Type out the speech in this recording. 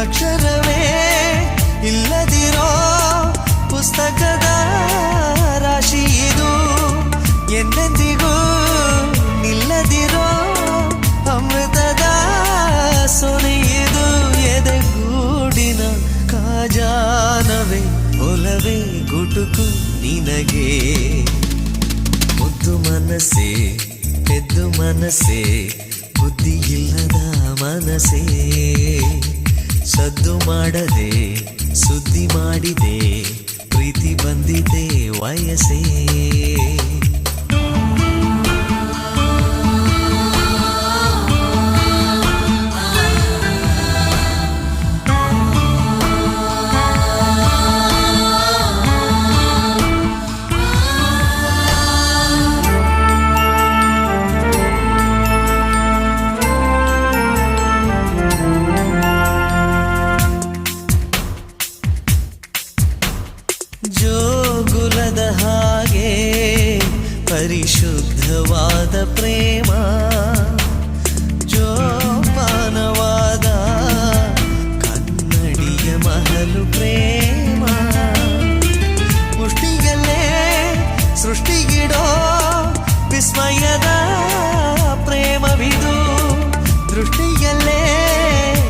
ಅಕ್ಷರವೇ ಇಲ್ಲದಿರೋ ಪುಸ್ತಕದ ರಾಶಿ ಇದು, ಎಂದೆಂದಿಗೂ ನಿಲ್ಲದಿರೋ ಅಮೃತದ ಸೊನೆ ಇದು. ಎದೆಗೂಡಿನ ಕಾಜಾನವೇ ಒಲವೇ ಗುಟುಕು ನಿನಗೆ. ಮುದ್ದು ಮನಸ್ಸೇ ಎದ್ದು ಮನಸ್ಸೇ ಬುದ್ಧಿ ಇಲ್ಲದ ಮನಸ್ಸೇ, ಸದ್ದು ಮಾಡದೆ ಸುದ್ದಿ ಮಾಡಿದೆ ಪ್ರೀತಿ ಬಂದಿದೆ ವಯಸ್ಸೇ. ಜೋಗುಲದ ಹಾಗೆ ಪರಿಶುದ್ಧ